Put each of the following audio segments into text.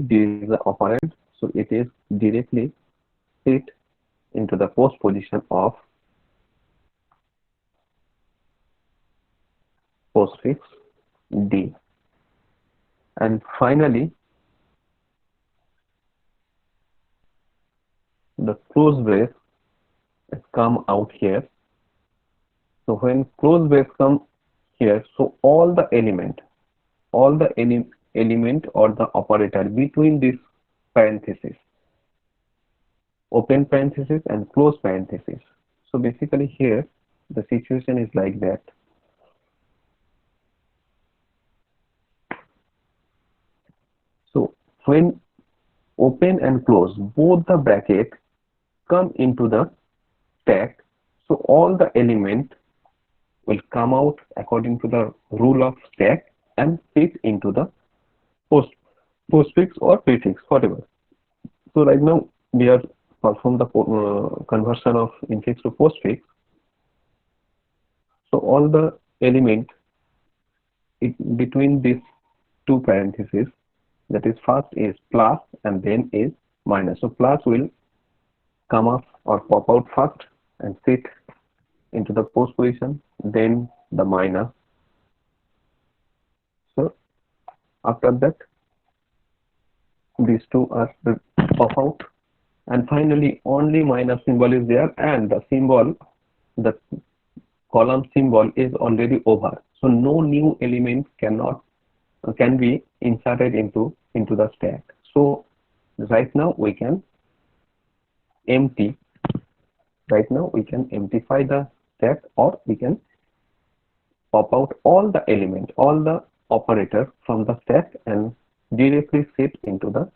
D is the operand, so it is directly fit into the post position of postfix D. And finally, the close brace has come out here. So when close brace come here, so all the element or the operator between this parenthesis, open parenthesis and close parenthesis. So basically here the situation is like that. So when open and close both the bracket come into the stack, so all the element will come out according to the rule of stack and fit into the post postfix or prefix, whatever. So right now we are perform the conversion of infix to postfix. So all the element between these two parentheses, that is first is plus and then is minus. So plus will come up or pop out first and sit into the post position, then the minus. So after that these two are pop out, and finally only minus symbol is there, and the symbol, the column symbol is already over, so no new element can be inserted into the stack. So right now we can empty right now we can emptify the stack, or we can pop out all the element, all the operator from the stack and directly sit into the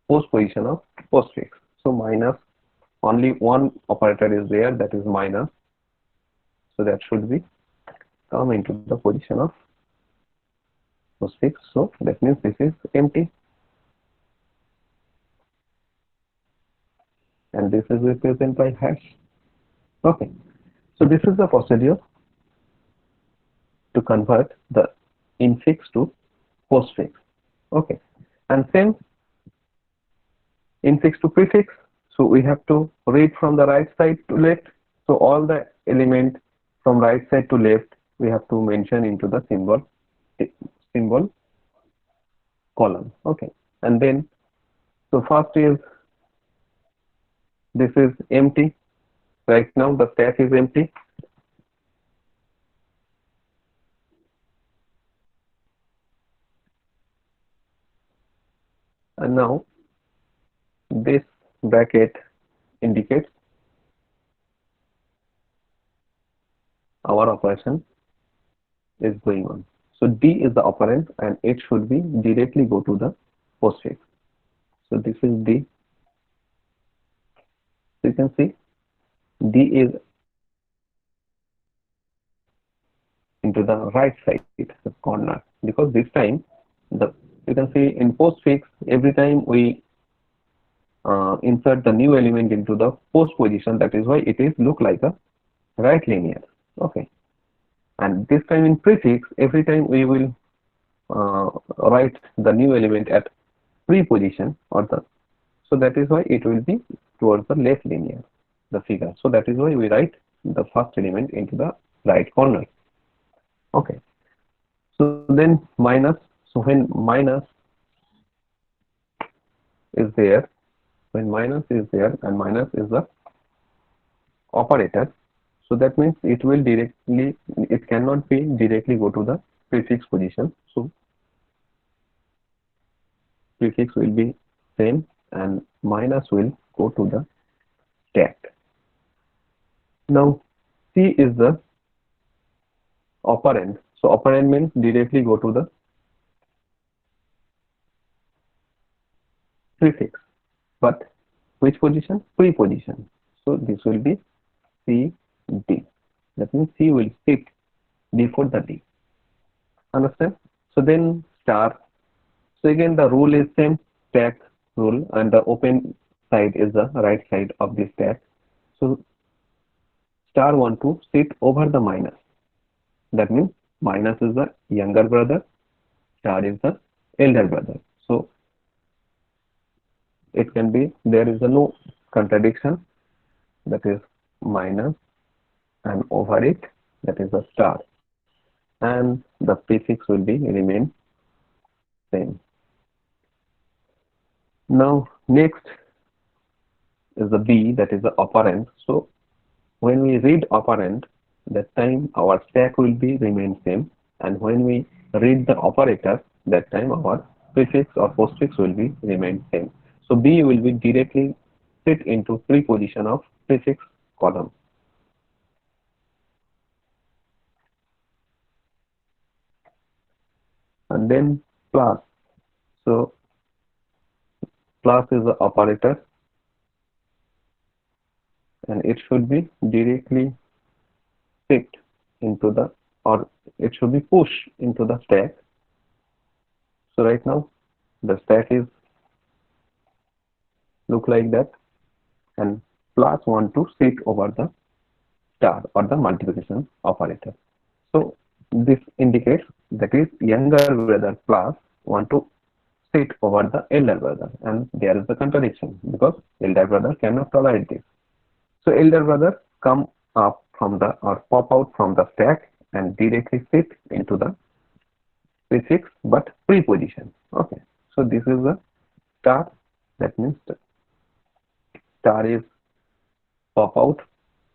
post position of postfix. So minus, only one operator is there, that is minus, so that should be come into the position of postfix. So that means this is empty, and this is represented by hash. Okay, so this is the procedure to convert the infix to postfix. Okay, and same infix to prefix. So we have to read from the right side to left. So all the element from right side to left we have to mention into the symbol column. Okay, and then so first is this is empty. Right now the stack is empty. And now this bracket indicates our operation is going on. So D is the operand and it should be directly go to the postfix. So this is D. So you can see D is into the right side, the corner, because this time the you can see in postfix every time we insert the new element into the post position, that is why it is look like a right linear. Okay, and this time in prefix every time we will write the new element at pre position, or the, so that is why it will be towards the left linear, the figure. So that is why we write the first element into the right corner. Okay, so then minus, so when minus is there, when minus is there and minus is the operator, so that means it will directly, it cannot be directly go to the prefix position. So prefix will be same and minus will go to the stack. Now C is the operand. So operand means directly go to the prefix, but which position? Pre position. So this will be C D. That means C will sit before the D. Understand? So then star. So again the rule is same, stack rule, and the open side is the right side of the stack. So star want to sit over the minus. That means minus is the younger brother, star is the elder brother. So it can be, there is a no contradiction, that is minus, and over it, that is a star, and the prefix will be remain same. Now next is the B, that is the operand. So when we read operand, that time our stack will be remain same, and when we read the operator, that time our prefix or postfix will be remain same. So B will be directly fit into preposition of prefix column. And then plus. So plus is the operator, and it should be directly fit into the, or it should be pushed into the stack. So right now the stack is look like that, and plus want to sit over the star or the multiplication operator. So this indicates that is younger brother plus want to sit over the elder brother, and there is a contradiction because elder brother cannot tolerate this. So elder brother come up from the, or pop out from the stack and directly sit into the prefix but preposition. Okay, so this is the star, that means star is pop out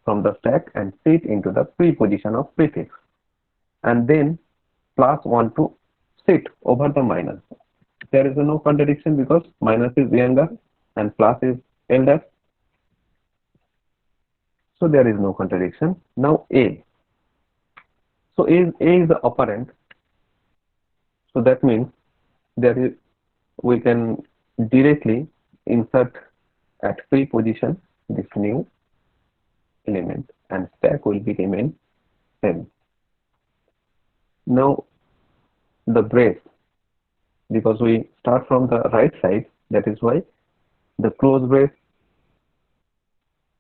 from the stack and sit into the preposition of prefix, and then plus want to sit over the minus. There is no contradiction because minus is younger and plus is elder, so there is no contradiction. Now A. So A is the operand, so that means there is, we can directly insert at preposition this new element, and stack will be remain same. Now the brace, because we start from the right side, that is why the close brace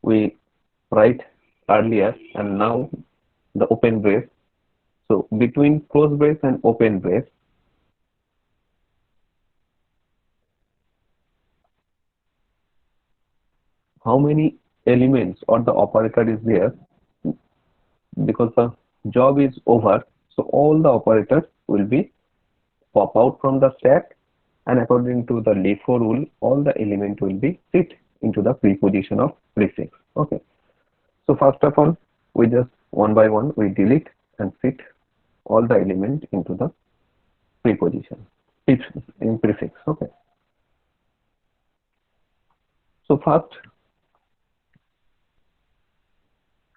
we write earlier, and now the open brace. So between close brace and open brace, how many elements or the operator is there, because the job is over, so all the operators will be pop out from the stack, and according to the LIFO rule, all the element will be fit into the preposition of prefix. Okay, so first of all, we just one by one we delete and fit all the element into the preposition in prefix. Okay, so first,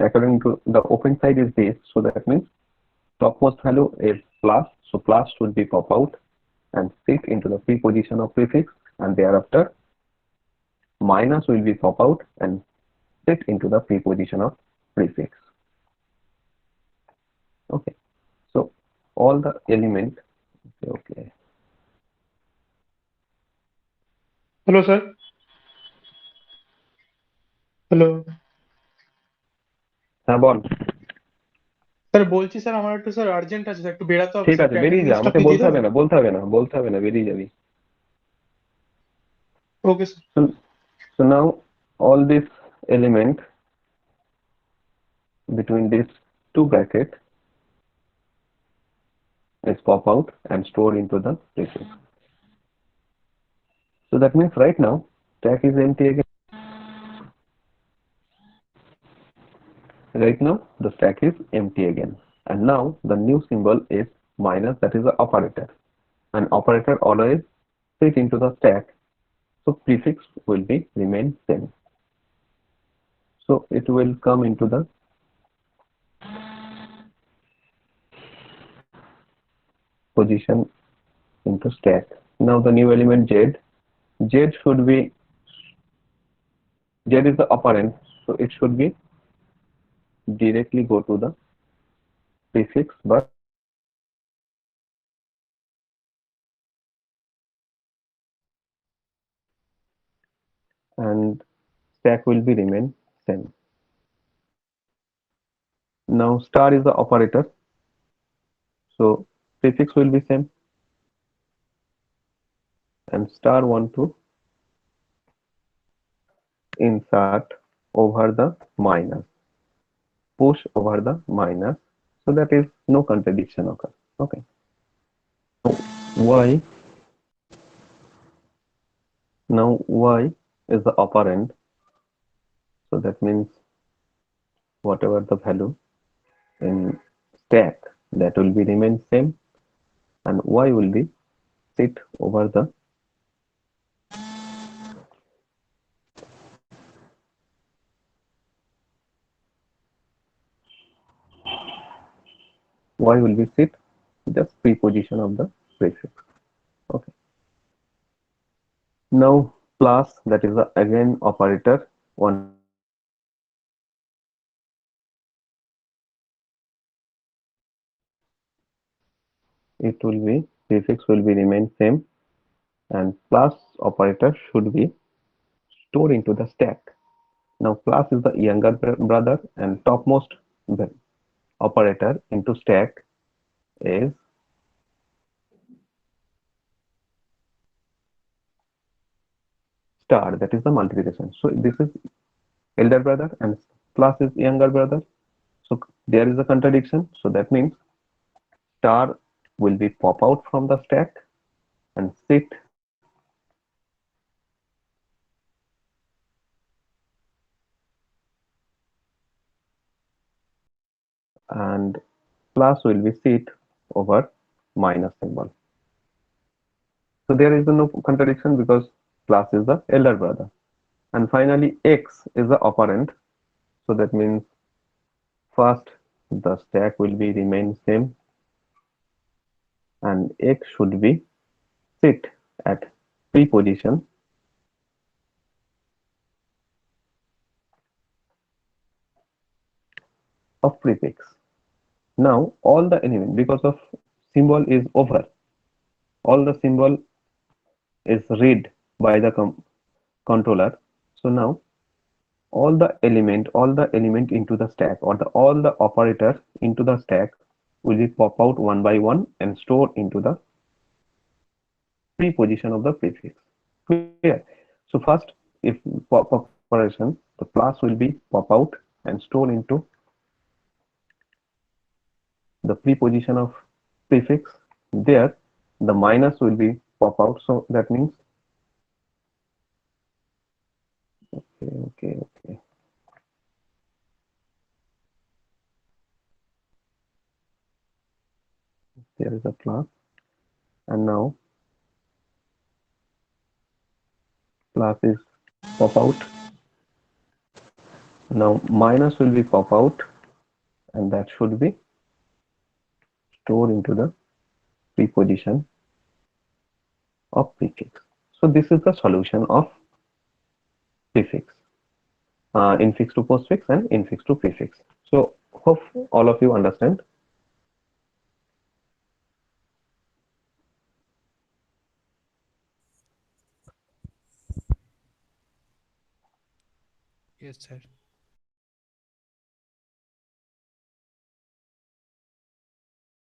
according to the open side is this, so that means topmost value is plus, so plus should be pop out and fit into the preposition of prefix, and thereafter minus will be pop out and fit into the preposition of prefix. Okay, so all the element. Okay. Hello sir, hello হ্যাঁ বল। Sir, বলছি sir আমার একটু sir urgent আছে sir, একটু বেরাতে হবে ঠিক sir, আছে, একটু বেরিয়ে যা, অ্যাটেন্ডেন্সটা আমাকে আপনি দিয়ে বলতে হবে দেবেন? না, বলতে হবে না, বলতে হবে না, বেরিয়ে যাবি। Okay sir. So now all this element between these two brackets is pop out and stored into the prefix. So that means right now stack is empty again. Right now the stack is empty again, and now the new symbol is minus, that is the operator, and operator always fit into the stack, so prefix will be remain same. So it will come into the position into stack. Now the new element Z, Z should be, Z is the operand, so it should be directly go to the prefix, but and stack will be remain same. Now star is the operator, so prefix will be same, and star 1 2 insert over the minus, push over the minus, so that is no contradiction occurs. Okay. Y, now y is the operand, so that means whatever the value in stack, that will be remain same, and y will be sit over the y will be sit just preposition of the prefix. Okay. Now plus, that is the again operator, one it will be prefix will be remain same, and plus operator should be stored into the stack. Now plus is the younger brother, and topmost operator into stack is star, that is the multiplication. So this is elder brother and plus is younger brother. So there is a contradiction. So that means star will be pop out from the stack and sit, and plus will be sit over minus symbol. So there is no contradiction because plus is the elder brother. And finally x is the operand. So that means first the stack will be remain same, and x should be sit at preposition of prefix. Now all the element, because of symbol is over, all the symbol is read by the controller. So now all the element into the stack, or all the operators into the stack will be pop out one by one and stored into the preposition of the prefix. Clear? So first, if pop operation, the plus will be pop out and stored into the preposition of prefix. There, the minus will be pop out. So that means okay. There is a plus, and now plus is pop out. Now minus will be pop out, and that should be stored into the preposition of prefix. So this is the solution of prefix, infix to postfix and infix to prefix. So hope all of you understand. Yes, sir.